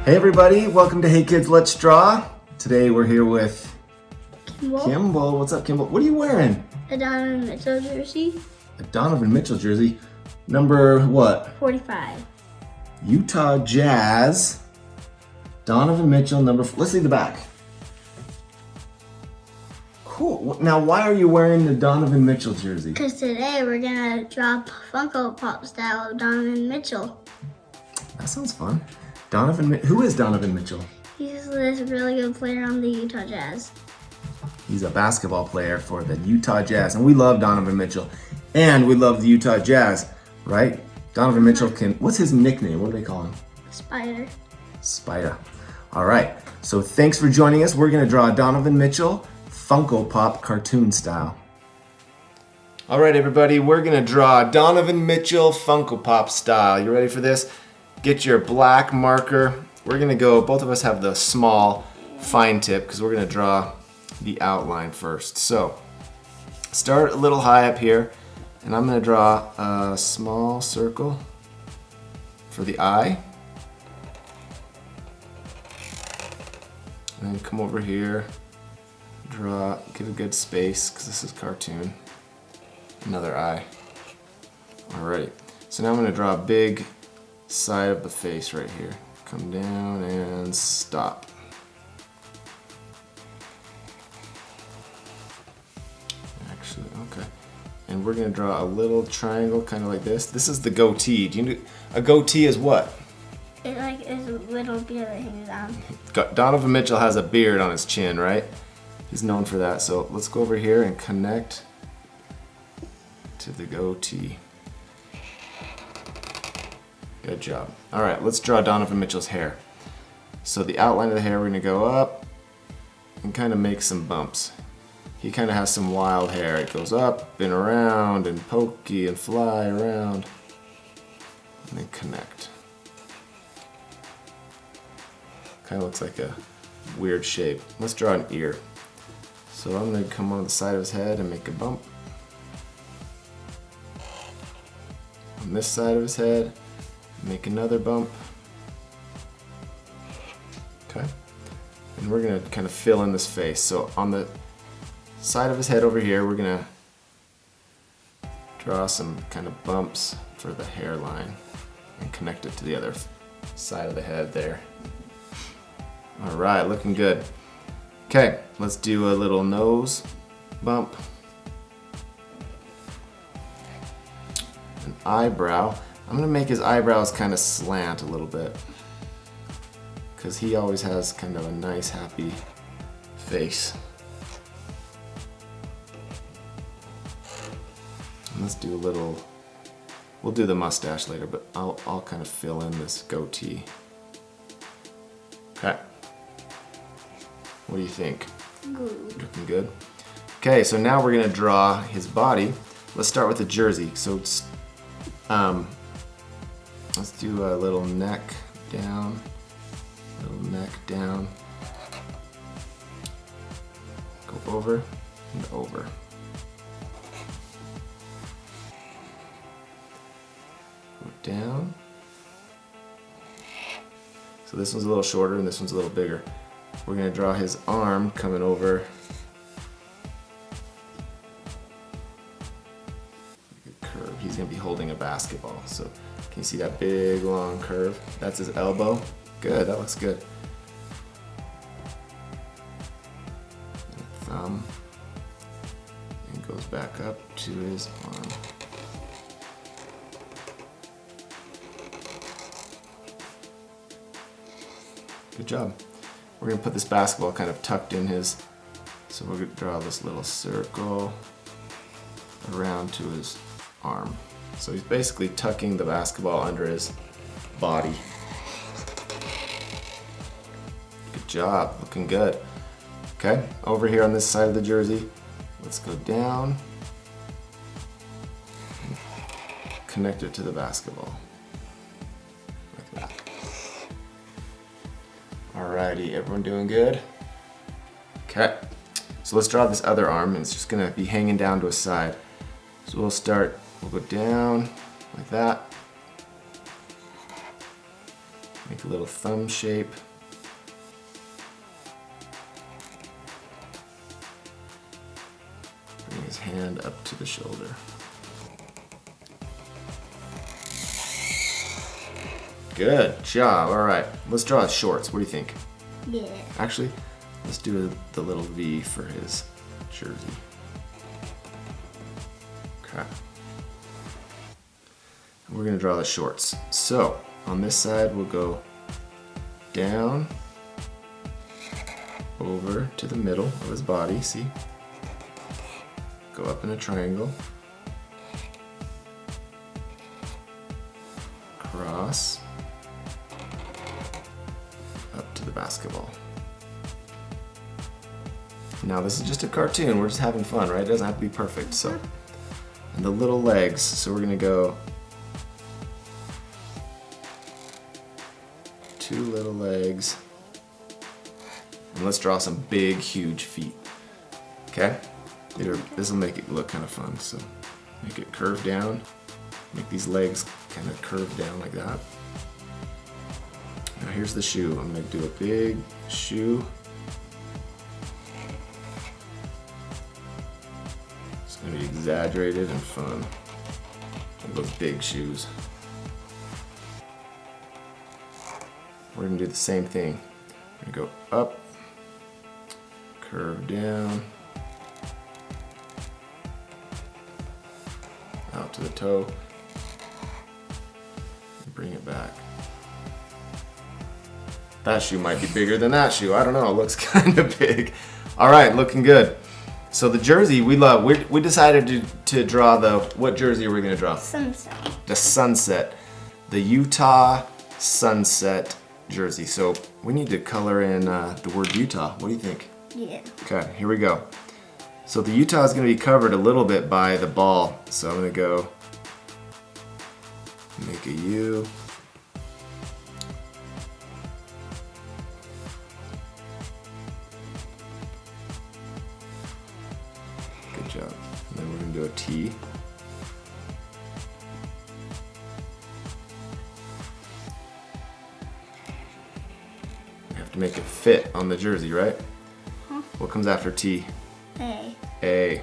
Hey everybody, welcome to Hey Kids Let's Draw. Today we're here with Kimball. What's up, Kimball? What are you wearing? A Donovan Mitchell jersey. A Donovan Mitchell jersey. Number what? 45. Utah Jazz. Donovan Mitchell, let's see the back. Cool. Now why are you wearing the Donovan Mitchell jersey? Because today we're going to draw Funko Pop style of Donovan Mitchell. That sounds fun. Who is Donovan Mitchell? He's this really good player on the Utah Jazz. He's a basketball player for the Utah Jazz, and we love Donovan Mitchell, and we love the Utah Jazz, right? Donovan Mitchell what's his nickname? What do they call him? Spider. All right, so thanks for joining us. We're gonna draw Donovan Mitchell Funko Pop cartoon style. All right, everybody, we're gonna draw Donovan Mitchell Funko Pop style. You ready for this? Get your black marker. We're gonna go, both of us have the small fine tip because we're gonna draw the outline first. So start a little high up here, and I'm gonna draw a small circle for the eye. And then come over here, give a good space because this is cartoon. Another eye. Alrighty, so now I'm gonna draw a big side of the face right here. Come down and stop. Actually, okay. And we're gonna draw a little triangle, kind of like this. This is the goatee. Do you know a goatee is what? It is a little beard that hangs down. Donovan Mitchell has a beard on his chin, right? He's known for that. So let's go over here and connect to the goatee. Good job. All right, let's draw Donovan Mitchell's hair. So the outline of the hair, we're gonna go up and kind of make some bumps. He kind of has some wild hair. It goes up and around and pokey and fly around and then connect. Kind of looks like a weird shape. Let's draw an ear. So I'm gonna come on the side of his head and make a bump. On this side of his head, make another bump. Okay. And we're gonna kind of fill in this face. So on the side of his head over here, we're gonna draw some kind of bumps for the hairline and connect it to the other side of the head there. All right, looking good. Okay, let's do a little nose bump. An eyebrow. I'm gonna make his eyebrows kind of slant a little bit because he always has kind of a nice, happy face. And let's do a little, we'll do the mustache later, but I'll kind of fill in this goatee. Okay. What do you think? Good. Looking good. Okay, so now we're gonna draw his body. Let's start with the jersey. So it's, let's do a little neck down, go over and over. Go down. So this one's a little shorter and this one's a little bigger. We're gonna draw his arm coming over. Like a curve. He's gonna be holding a basketball. So can you see that big long curve? That's his elbow. Good, that looks good. And a thumb. And goes back up to his arm. Good job. We're gonna put this basketball kind of tucked in his, so we're gonna draw this little circle around to his arm. So he's basically tucking the basketball under his body. Good job, looking good. Okay, over here on this side of the jersey, let's go down, and connect it to the basketball. Like that. Alrighty, everyone doing good? Okay, so let's draw this other arm, and it's just gonna be hanging down to his side. So we'll go down like that. Make Make a little thumb shape. Bring his hand up to the shoulder. Good job. All right, let's draw his shorts. What do you think? Yeah. Actually, let's do the little V for his jersey. Okay. And we're gonna draw the shorts. So on this side, we'll go down, over to the middle of his body, see? Go up in a triangle. Cross. Up to the basketball. Now this is just a cartoon, we're just having fun, right? It doesn't have to be perfect, so. And the little legs, so we're gonna go 2 little legs. And let's draw some big, huge feet. Okay? This will make it look kind of fun. So make it curve down. Make these legs kind of curve down like that. Now here's the shoe. I'm going to do a big shoe. It's going to be exaggerated and fun. Like those big shoes. We're going to do the same thing. We're going to go up, curve down, out to the toe, and bring it back. That shoe might be bigger than that shoe. I don't know, it looks kind of big. All right, looking good. So the jersey we love, we decided to draw what jersey are we gonna draw? Sunset. The sunset, the Utah sunset jersey. So we need to color in the word Utah. What do you think? Yeah. Okay, here we go. So the Utah is going to be covered a little bit by the ball. So I'm going to go make a U. Good job. And then we're going to do a T. We have to make it fit on the jersey, right? Huh? What comes after T? A. A.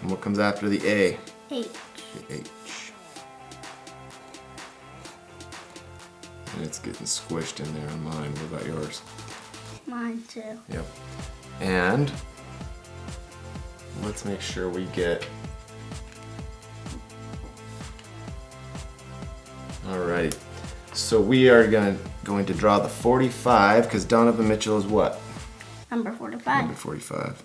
And what comes after the A? H. The H. And it's getting squished in there on mine. What about yours? Mine too. Yep. And let's make sure we get. Alrighty. So we are going to draw the 45 because Donovan Mitchell is what? Number 45. Number 45.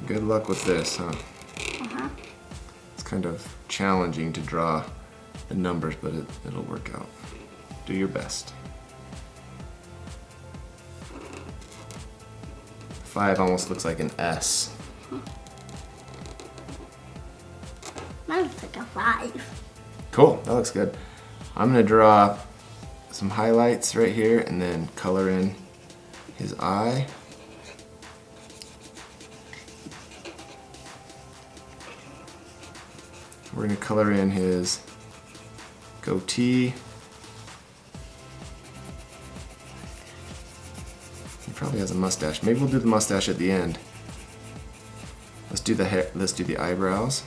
Good luck with this, huh? Uh-huh. It's kind of challenging to draw the numbers, but it'll work out. Do your best. 5 almost looks like an S. Mine looks like a 5. Cool, that looks good. I'm gonna draw some highlights right here and then color in his eye. We're gonna color in his goatee. He probably has a mustache. Maybe we'll do the mustache at the end. Let's do the hair. Let's do the eyebrows.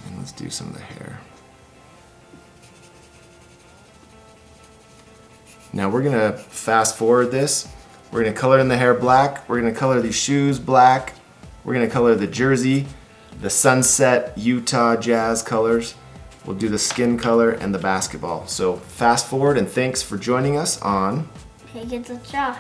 And let's do some of the hair. Now we're gonna fast forward this. We're gonna color in the hair black. We're gonna color these shoes black. We're gonna color the jersey, the sunset Utah Jazz colors. We'll do the skin color and the basketball. So fast forward and thanks for joining us on Hey, get the job.